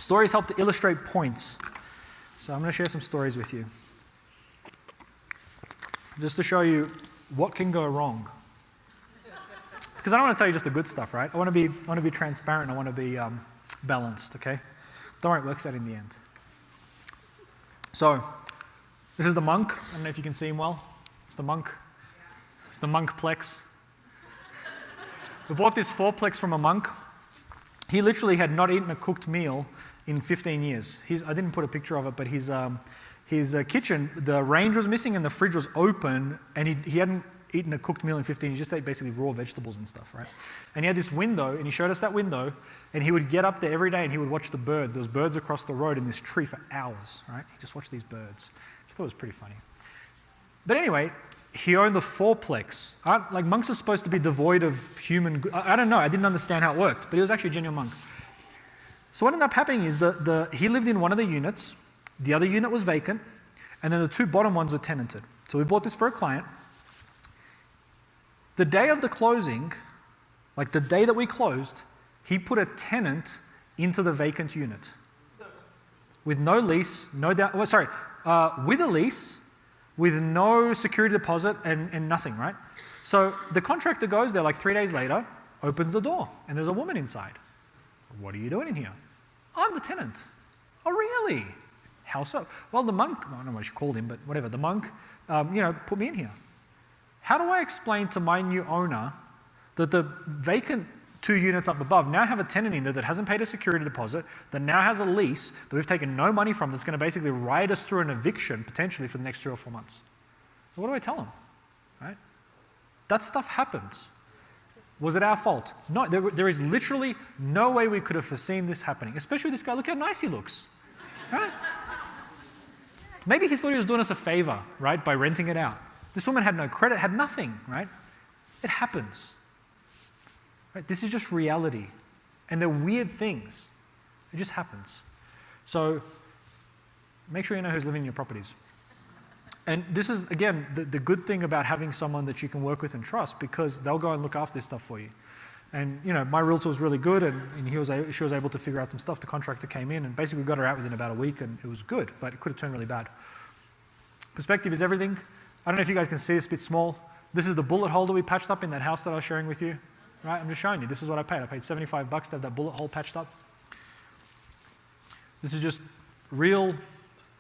Stories help to illustrate points. So I'm going to share some stories with you, just to show you what can go wrong. Because I don't want to tell you just the good stuff, right? I want to be transparent. I want to be balanced. Okay, don't worry, it works out in the end. So this is the monk. I don't know if you can see him well. It's the monk. It's the monkplex. We bought this fourplex from a monk. He literally had not eaten a cooked meal in 15 years. I didn't put a picture of it, but his kitchen, the range was missing and the fridge was open, and he hadn't eaten a cooked meal in 15 years. He just ate basically raw vegetables and stuff, right? And he had this window, and he showed us that window, and he would get up there every day and he would watch the birds. There was birds across the road in this tree for hours, right? He just watched these birds. I thought it was pretty funny. But anyway, he owned the fourplex. Like, monks are supposed to be devoid of human... I don't know. I didn't understand how it worked, but he was actually a genuine monk. So what ended up happening is he lived in one of the units, the other unit was vacant, and then the two bottom ones were tenanted. So we bought this for a client. The day of the closing, like the day that we closed, he put a tenant into the vacant unit. With no lease, with a lease, with no security deposit and nothing, right? So the contractor goes there like 3 days later, opens the door, and there's a woman inside. What are you doing in here? I'm the tenant. Oh, really? How so? Well, the monk, I don't know what you called him, but whatever, the monk, put me in here. How do I explain to my new owner that the vacant 2 units up above now have a tenant in there that hasn't paid a security deposit, that now has a lease that we've taken no money from, that's going to basically ride us through an eviction potentially for the next 3 or 4 months? What do I tell him? Right? That stuff happens. Was it our fault? No, there is literally no way we could have foreseen this happening, especially this guy. Look how nice he looks. Right? Maybe he thought he was doing us a favor, right, by renting it out. This woman had no credit, had nothing, right? It happens. Right? This is just reality. And they're weird things. It just happens. So make sure you know who's living in your properties. And this is, again, the good thing about having someone that you can work with and trust, because they'll go and look after this stuff for you. And, my realtor was really good, and she was able to figure out some stuff. The contractor came in and basically got her out within about a week, and it was good, but it could have turned really bad. Perspective is everything. I don't know if you guys can see, it's a bit small. This is the bullet hole that we patched up in that house that I was sharing with you. Right? I'm just showing you. This is what I paid. I paid $75 to have that bullet hole patched up. This is just real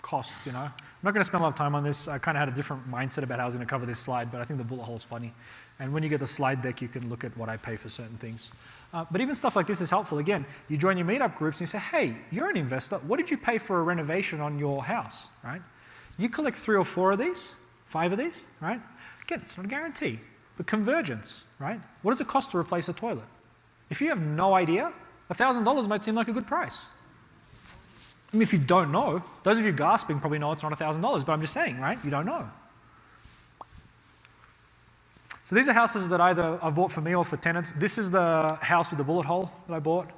costs, I'm not going to spend a lot of time on this. I kind of had a different mindset about how I was going to cover this slide, but I think the bullet hole is funny. And when you get the slide deck, you can look at what I pay for certain things. But even stuff like this is helpful. Again, you join your meetup groups and you say, hey, you're an investor. What did you pay for a renovation on your house, right? You collect 3 or 4 of these, 5 of these, right? Again, it's not a guarantee, but convergence, right? What does it cost to replace a toilet? If you have no idea, $1,000 might seem like a good price. I mean, if you don't know, those of you gasping probably know it's not $1,000, but I'm just saying, right? You don't know. So these are houses that either I've bought for me or for tenants. This is the house with the bullet hole that I bought.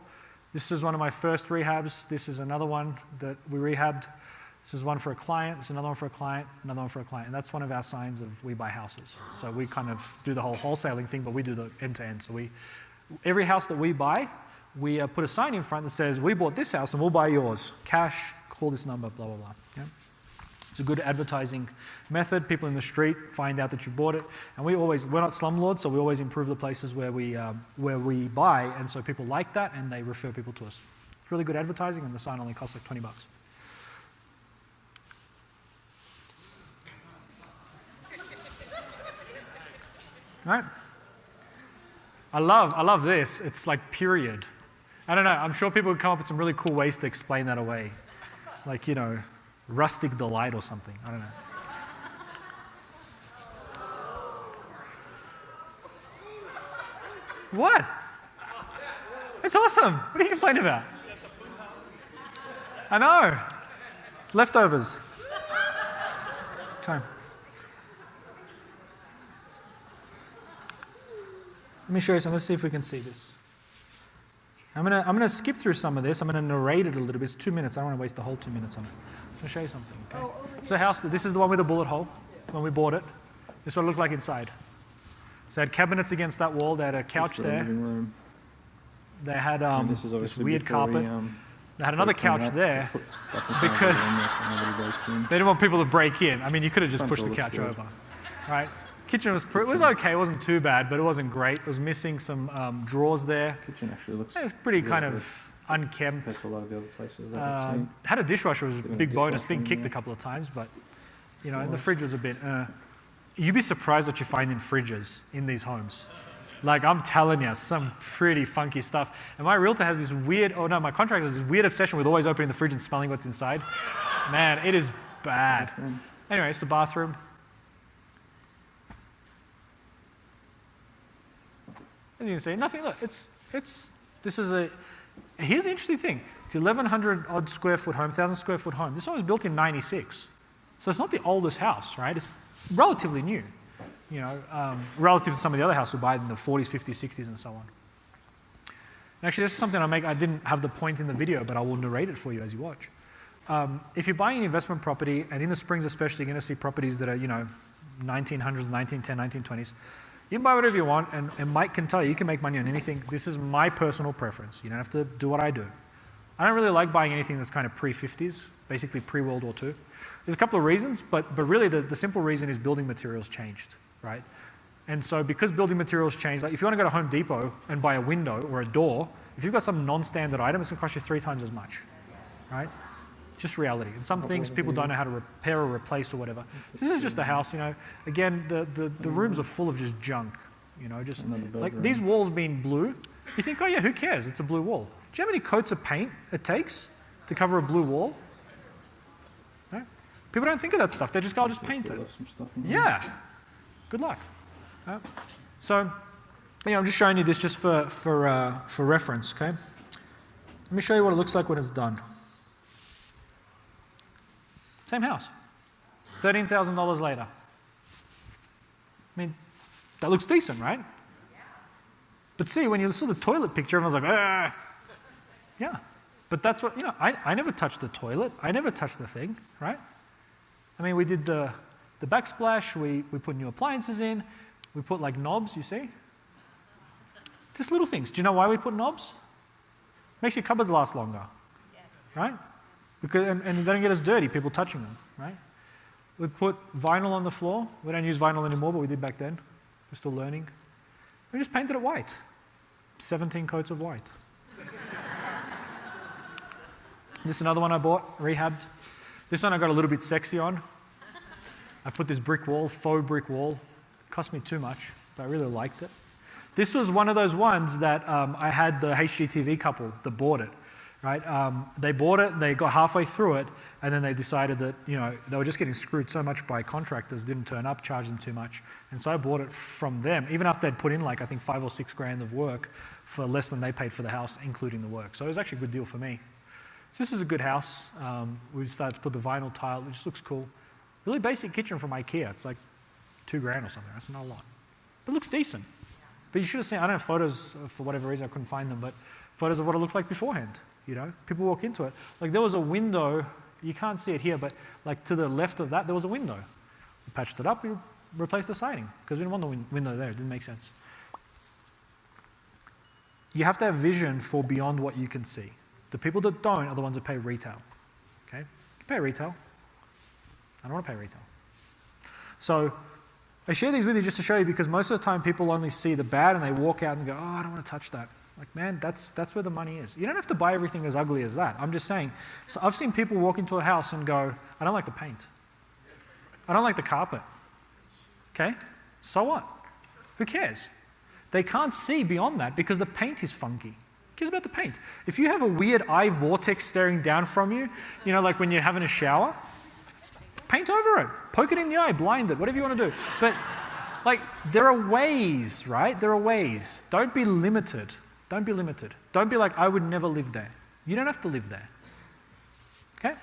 This is one of my first rehabs. This is another one that we rehabbed. This is one for a client. This is another one for a client, another one for a client. And that's one of our signs of we buy houses. So we kind of do the whole wholesaling thing, but we do the end-to-end. So every house that we buy, we put a sign in front that says, we bought this house and we'll buy yours. Cash, call this number, blah, blah, blah. Yeah? It's a good advertising method. People in the street find out that you bought it. And we're not slumlords, so we always improve the places where we buy. And so people like that and they refer people to us. It's really good advertising, and the sign only costs like $20. Right? I love this. It's like period. I don't know. I'm sure people would come up with some really cool ways to explain that away. Like, rustic delight or something. I don't know. What? It's awesome. What are you complaining about? I know. Leftovers. Okay. Let me show you something. Let's see if we can see this. I'm gonna skip through some of this. I'm gonna narrate it a little bit. It's 2 minutes. I don't want to waste the whole 2 minutes on it. I'm gonna show you something. Okay. It's a house. This is the one with the bullet hole. When we bought it, this is what it looked like inside. So they had cabinets against that wall. They had a couch there. They had this weird carpet. They had another couch there because they didn't want people to break in. I mean, you could have just pushed the couch over, right? Kitchen was okay. It wasn't too bad, but it wasn't great. It was missing some drawers there. Kitchen actually looks. It was pretty kind of unkempt. That's a lot of the other places I've seen. Had a dishwasher, was a big bonus. Being kicked a couple of times, but you know, the fridge was a bit. You'd be surprised what you find in fridges in these homes. Like, I'm telling you, some pretty funky stuff. And my realtor has this weird, my contractor has this weird obsession with always opening the fridge and smelling what's inside. Man, it is bad. Anyway, it's the bathroom. As you can see, nothing, look, here's the interesting thing. It's 1,100 odd square foot home, 1,000 square foot home. This one was built in 96. So it's not the oldest house, right? It's relatively new. You know, relative to some of the other houses we buy in the 40s, 50s, 60s, and so on. And actually, this is something I didn't have the point in the video, but I will narrate it for you as you watch. If you're buying an investment property, and in the Springs especially, you're going to see properties that are, 1900s, 1910, 1920s. You can buy whatever you want, and Mike can tell you, you can make money on anything. This is my personal preference. You don't have to do what I do. I don't really like buying anything that's kind of pre-50s, basically pre-World War II. There's a couple of reasons, but really the simple reason is building materials changed. Right? And so because building materials change, like if you want to go to Home Depot and buy a window or a door, if you've got some non-standard item, it's going to cost you 3 times as much, right? It's just reality. And some things people don't know how to repair or replace or whatever. This is just a house, again, the rooms are full of just junk, just like these walls being blue. You think, oh yeah, who cares? It's a blue wall. Do you know how many coats of paint it takes to cover a blue wall? Right? People don't think of that stuff. They just go, I'll just paint it. Yeah. Good luck. So, I'm just showing you this just for reference, okay? Let me show you what it looks like when it's done. Same house. $13,000 later. I mean, that looks decent, right? But see, when you saw the toilet picture, everyone's like, ah. Yeah. But that's what, I never touched the toilet. I never touched the thing, right? I mean, we did the backsplash, we put new appliances in, we put like knobs, you see? Just little things. Do you know why we put knobs? Makes your cupboards last longer, right? Because, and they don't get as dirty, people touching them, right? We put vinyl on the floor. We don't use vinyl anymore, but we did back then. We're still learning. We just painted it white. 17 coats of white. This is another one I bought, rehabbed. This one I got a little bit sexy on. I put this brick wall, faux brick wall. It cost me too much, but I really liked it. This was one of those ones that I had the HGTV couple that bought it, right? They bought it, they got halfway through it, and then they decided that, they were just getting screwed so much by contractors, didn't turn up, charged them too much. And so I bought it from them, even after they'd put in like, I think 5 or 6 grand of work for less than they paid for the house, including the work. So it was actually a good deal for me. So this is a good house. We started to put the vinyl tile, it just looks cool. Really basic kitchen from IKEA. It's like 2 grand or something. That's not a lot. But it looks decent. But you should have seen, I don't have photos, for whatever reason I couldn't find them, but photos of what it looked like beforehand. People walk into it. Like there was a window, you can't see it here, but like to the left of that, there was a window. We patched it up, we replaced the siding, because we didn't want the window there. It didn't make sense. You have to have vision for beyond what you can see. The people that don't are the ones that pay retail. Okay? You pay retail. I don't want to pay retail. So I share these with you just to show you, because most of the time people only see the bad and they walk out and go, oh, I don't want to touch that. Like, man, that's where the money is. You don't have to buy everything as ugly as that. I'm just saying. So I've seen people walk into a house and go, I don't like the paint. I don't like the carpet. Okay? So what? Who cares? They can't see beyond that because the paint is funky. Who cares about the paint? If you have a weird eye vortex staring down from you, like when you're having a shower, paint over it. Poke it in the eye, blind it, whatever you want to do. But, like, there are ways, right? There are ways. Don't be limited. Don't be limited. Don't be like, I would never live there. You don't have to live there. Okay?